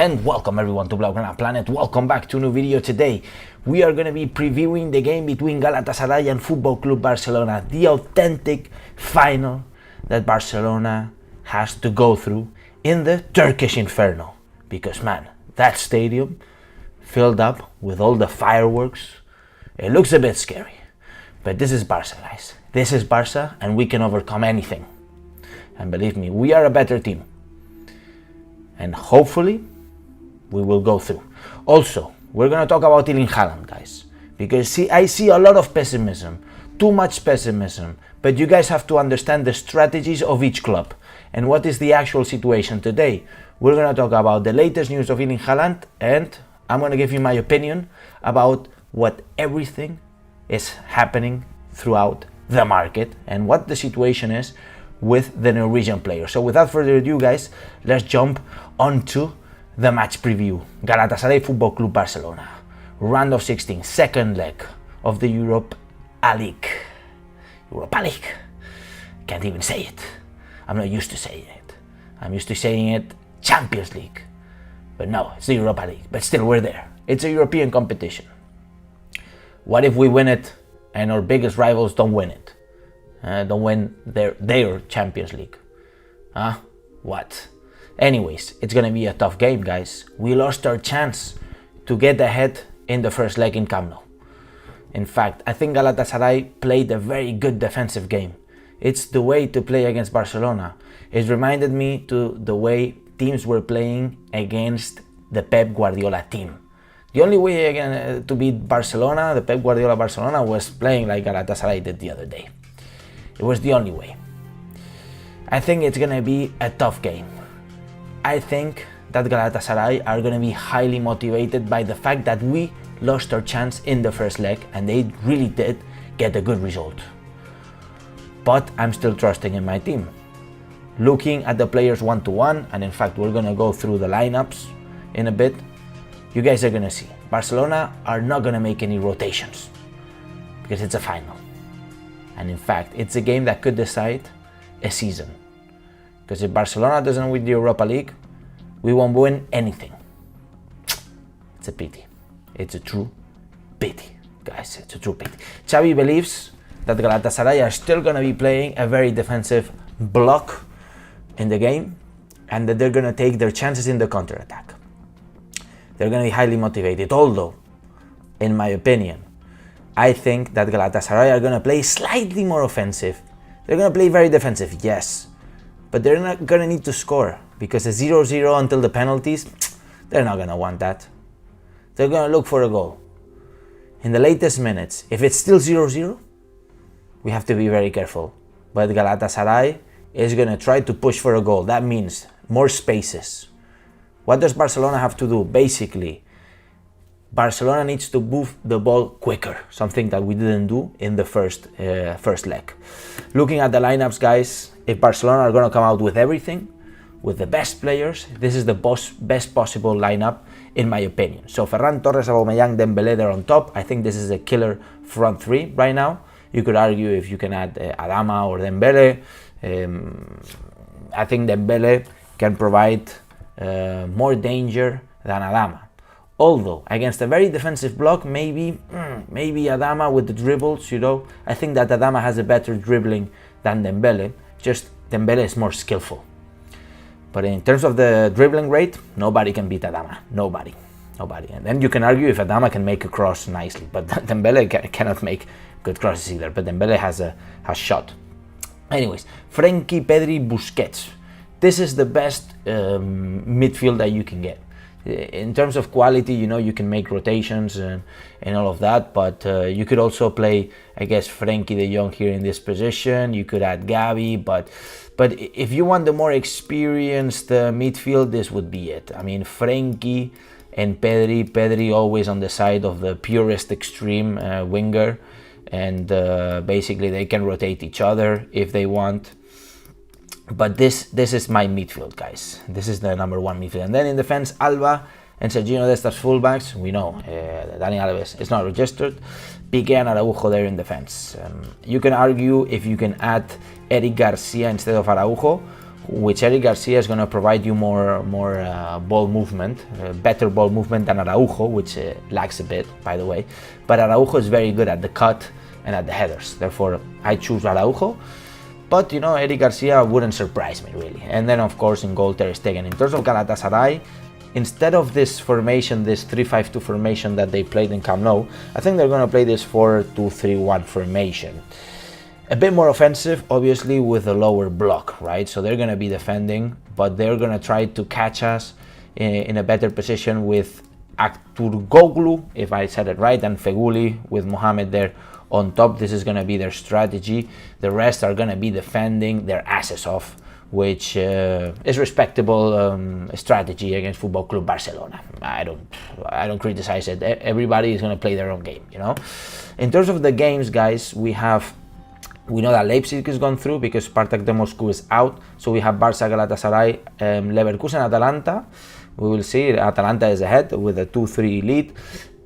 And welcome everyone to Blaugrana Planet. Welcome back to a new video. Today we are going to be previewing the game between Galatasaray and Football Club Barcelona, the authentic final that Barcelona has to go through in the Turkish Inferno. Because man, that stadium filled up with all the fireworks, it looks a bit scary. But this is Barça, guys. This is Barça, and we can overcome anything. And believe me, we are a better team. And hopefully we will go through. Also, we're going to talk about Haaland, guys, because I see a lot of pessimism, too much pessimism, but you guys have to understand the strategies of each club and what is the actual situation today. We're going to talk about the latest news of Haaland, and I'm going to give you my opinion about what everything is happening throughout the market and what the situation is with the Norwegian player. So without further ado, guys, let's jump onto the match preview. Galatasaray Football Club Barcelona, round of 16, second leg of the Europa League. Can't even say it. I'm not used to saying it. I'm used to saying it Champions League. But no, it's the Europa League. But still, we're there. It's a European competition. What if we win it and our biggest rivals don't win it? Don't win their Champions League? What? Anyways, it's gonna be a tough game, guys. We lost our chance to get ahead in the first leg in Camp Nou. In fact, I think Galatasaray played a very good defensive game. It's the way to play against Barcelona. It reminded me to the way teams were playing against the Pep Guardiola team. The only way to beat Barcelona, the Pep Guardiola Barcelona, was playing like Galatasaray did the other day. It was the only way. I think it's gonna be a tough game. I think that Galatasaray are going to be highly motivated by the fact that we lost our chance in the first leg and they really did get a good result. But I'm still trusting in my team. Looking at the players one-to-one, and in fact we're going to go through the lineups in a bit, you guys are going to see Barcelona are not going to make any rotations because it's a final. And in fact, it's a game that could decide a season. Because if Barcelona doesn't win the Europa League, we won't win anything. It's a pity. It's a true pity, guys. It's a true pity. Xavi believes that Galatasaray are still going to be playing a very defensive block in the game and that they're going to take their chances in the counter-attack. They're going to be highly motivated, although, in my opinion, I think that Galatasaray are going to play slightly more offensive. They're going to play very defensive, yes. But they're not going to need to score because a 0-0 until the penalties, they're not going to want that. They're going to look for a goal. In the latest minutes, if it's still 0-0, we have to be very careful. But Galatasaray is going to try to push for a goal. That means more spaces. What does Barcelona have to do? Basically, Barcelona needs to move the ball quicker, something that we didn't do in the first leg. Looking at the lineups, guys, if Barcelona are going to come out with everything, with the best players, this is the best possible lineup, in my opinion. So Ferran Torres, Aubameyang, Dembélé, they're on top. I think this is a killer front three right now. You could argue if you can add Adama or Dembélé. I think Dembélé can provide more danger than Adama. Although, against a very defensive block, maybe Adama with the dribbles, I think that Adama has a better dribbling than Dembélé. Just Dembélé is more skillful. But in terms of the dribbling rate, nobody can beat Adama. Nobody. And then you can argue if Adama can make a cross nicely, but Dembélé cannot make good crosses either. But Dembélé has shot. Anyways, Frenkie, Pedri, Busquets. This is the best midfield that you can get. In terms of quality, you can make rotations and all of that, but you could also play, I guess, Frenkie de Jong here in this position. You could add Gavi, but if you want the more experienced midfield, this would be it. I mean, Frenkie and Pedri always on the side of the purest extreme winger, and basically they can rotate each other if they want. But this is my midfield, guys. This is the number one midfield. And then in defense, Alba and Serginho Desta's fullbacks. We know Dani Alves is not registered. Piqué and Araujo there in defense. You can argue if you can add Eric Garcia instead of Araujo, which Eric Garcia is going to provide you more ball movement, better ball movement than Araujo, which lacks a bit, by the way. But Araujo is very good at the cut and at the headers. Therefore, I choose Araujo. But, you know, Eric Garcia wouldn't surprise me, really. And then, of course, in goal, Ter Stegen. In terms of Galatasaray, instead of this formation, this 3-5-2 formation that they played in Camp Nou, I think they're going to play this 4-2-3-1 formation. A bit more offensive, obviously, with a lower block, right? So they're going to be defending, but they're going to try to catch us in a better position with Akturgoglu, if I said it right, and Feguli with Mohamed there on top. This is going to be their strategy. The rest are going to be defending their asses off, which is respectable strategy against Football Club Barcelona. I don't criticize it. Everybody is going to play their own game, you know. In terms of the games, guys, we know that Leipzig is gone through because Spartak de Moscow is out. So we have Barça, Galatasaray, Leverkusen, Atalanta. We will see. Atalanta is ahead with a 2-3 lead.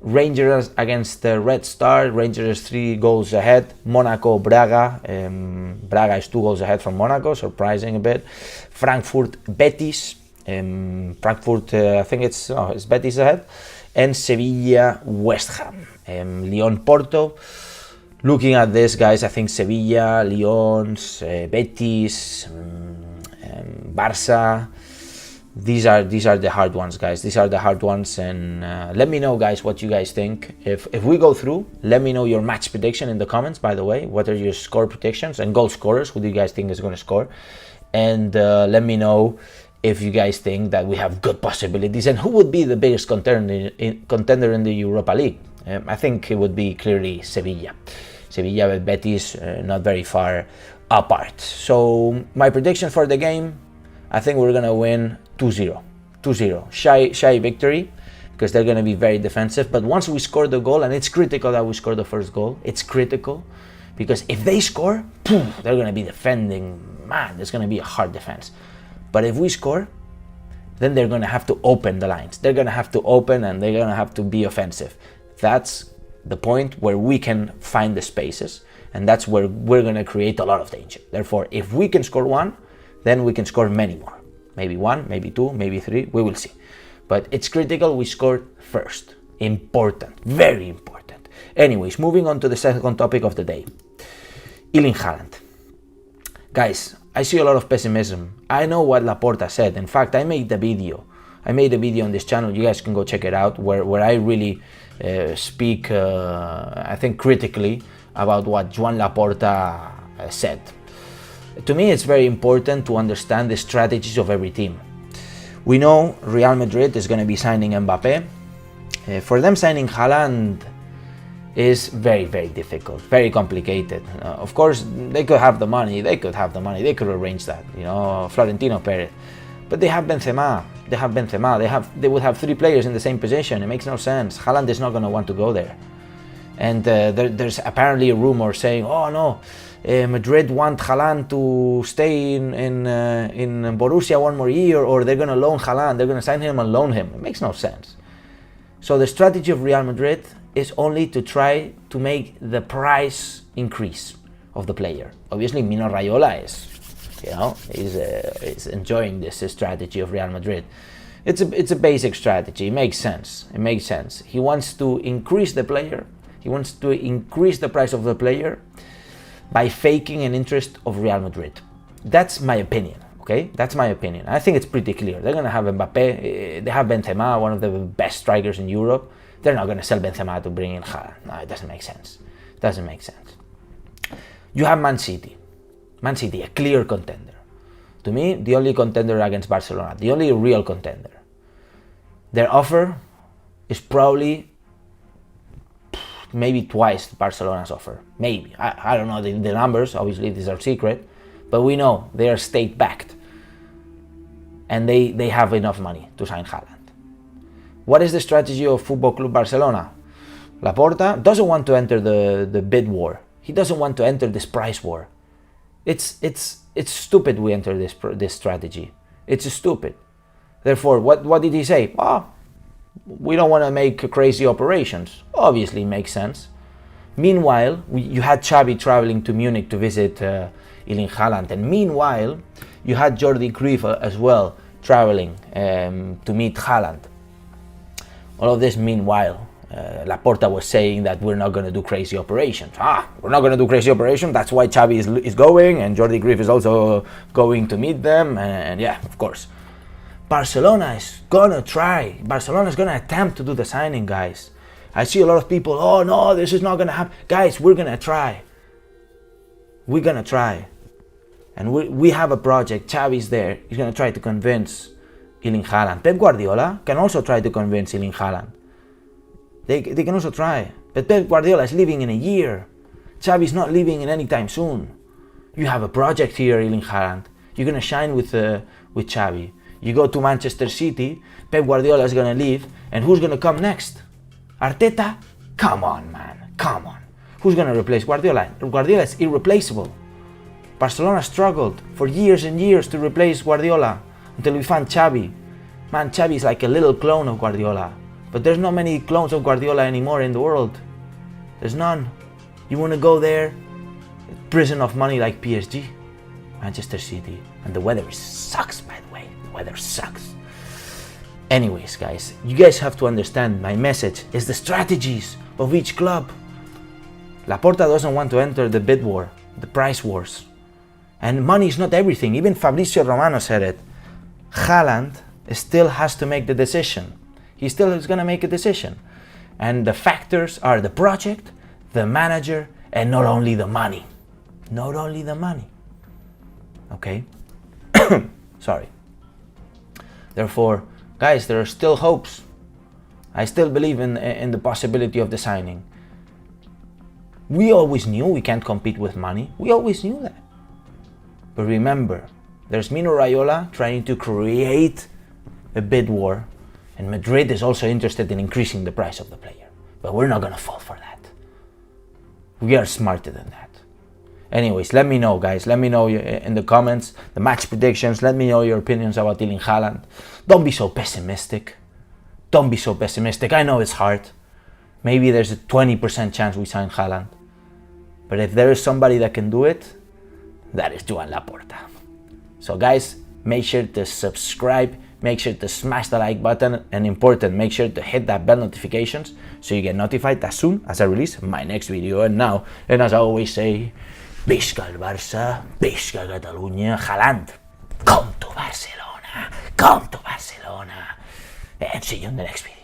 Rangers against the Red Star. Rangers 3 goals ahead. Monaco, Braga. Braga is 2 goals ahead from Monaco, surprising a bit. Frankfurt, Betis. Frankfurt, I think it's Betis ahead. And Sevilla, West Ham. Lyon, Porto. Looking at this, guys, I think Sevilla, Lyon, Betis, Barça. These are the hard ones, guys. These are the hard ones, and let me know, guys, what you guys think. If we go through, let me know your match prediction in the comments. By the way, what are your score predictions and goal scorers? Who do you guys think is going to score? And let me know if you guys think that we have good possibilities and who would be the biggest contender in the Europa League. I think it would be clearly Sevilla. Sevilla with Betis not very far apart. So my prediction for the game, I think we're going to win 2-0. 2-0. Shy victory because they're going to be very defensive. But once we score the goal, and it's critical that we score the first goal, it's critical because if they score, they're going to be defending. Man, there's going to be a hard defense. But if we score, then they're going to have to open the lines. They're going to have to open and they're going to have to be offensive. That's the point where we can find the spaces, and that's where we're going to create a lot of danger. Therefore, if we can score one, then we can score many more. Maybe one, maybe two, maybe three, we will see. But it's critical we score first. Important, very important. Anyways, moving on to the second topic of the day. Erling Haaland. Guys, I see a lot of pessimism. I know what Laporta said. In fact, I made a video on this channel. You guys can go check it out, where I really speak, I think, critically about what Joan Laporta said. To me, it's very important to understand the strategies of every team. We know Real Madrid is going to be signing Mbappe. For them, signing Haaland is very, very difficult, very complicated. Of course, they could have the money. They could arrange that, you know, Florentino Perez. But they have Benzema. They would have 3 players in the same position. It makes no sense. Haaland is not going to want to go there. And there's apparently a rumor saying, oh no, Madrid want Haaland to stay in Borussia one more year, or they're going to loan Haaland. They're going to sign him and loan him. It makes no sense. So the strategy of Real Madrid is only to try to make the price increase of the player. Obviously, Mino Raiola is enjoying this strategy of Real Madrid. It's a basic strategy. It makes sense. He wants to increase the player. He wants to increase the price of the player by faking an interest of Real Madrid. That's my opinion. Okay, that's my opinion. I think it's pretty clear. They're gonna have Mbappe. They have Benzema, one of the best strikers in Europe. They're not gonna sell Benzema to bring in Haaland. No, it doesn't make sense. You have Man City. Man City, a clear contender. To me, the only contender against Barcelona, the only real contender. Their offer is probably maybe twice Barcelona's offer. Maybe. I don't know the numbers. Obviously, these are secret. But we know they are state-backed. And they have enough money to sign Haaland. What is the strategy of Football Club Barcelona? Laporta doesn't want to enter the bid war. He doesn't want to enter this price war. It's stupid we enter this strategy. It's stupid. Therefore, what did he say? We don't want to make crazy operations. Obviously, makes sense. Meanwhile, you had Xavi traveling to Munich to visit Erling Haaland. And meanwhile, you had Jordi Cruyff as well traveling to meet Haaland. All of this meanwhile, Laporta was saying that we're not going to do crazy operations. We're not going to do crazy operations. That's why Xavi is going, and Jordi Cruyff is also going to meet them. And yeah, of course, Barcelona is going to try. Barcelona is going to attempt to do the signing, guys. I see a lot of people, oh no, this is not going to happen. Guys, we're going to try. We're going to try. And we have a project. Xavi's there. He's going to try to convince Erling Haaland. Pep Guardiola can also try to convince Erling Haaland. They can also try. But Pep Guardiola is leaving in a year. Xavi's not leaving in any time soon. You have a project here, Erling Haaland. You're going to shine with Xavi. You go to Manchester City, Pep Guardiola is going to leave, and who's going to come next? Arteta? Come on, man. Come on. Who's going to replace Guardiola? Guardiola is irreplaceable. Barcelona struggled for years and years to replace Guardiola until we found Xavi. Man, Xavi is like a little clone of Guardiola. But there's not many clones of Guardiola anymore in the world. There's none. You want to go there? Prison of money like PSG, Manchester City. And the weather sucks, by the way. The weather sucks. Anyways, guys, you guys have to understand my message is the strategies of each club. Laporta doesn't want to enter the bid war, the price wars. And money is not everything. Even Fabrizio Romano said it. Haaland still has to make the decision. He still is going to make a decision. And the factors are the project, the manager, and not only the money. Not only the money. Okay? Sorry. Therefore, guys, there are still hopes. I still believe in the possibility of the signing. We always knew we can't compete with money. We always knew that. But remember, there's Mino Raiola trying to create a bid war, and Madrid is also interested in increasing the price of the player. But we're not going to fall for that. We are smarter than that. Anyways, let me know, guys. Let me know in the comments, the match predictions. Let me know your opinions about Erling Haaland. Don't be so pessimistic. Don't be so pessimistic. I know it's hard. Maybe there's a 20% chance we sign Haaland. But if there is somebody that can do it, that is Joan Laporta. So guys, make sure to subscribe, make sure to smash the like button, and important, make sure to hit that bell notifications so you get notified as soon as I release my next video. And as I always say, Visca el Barça, Visca Catalunya, Haaland, come to Barcelona, and see you in the next video.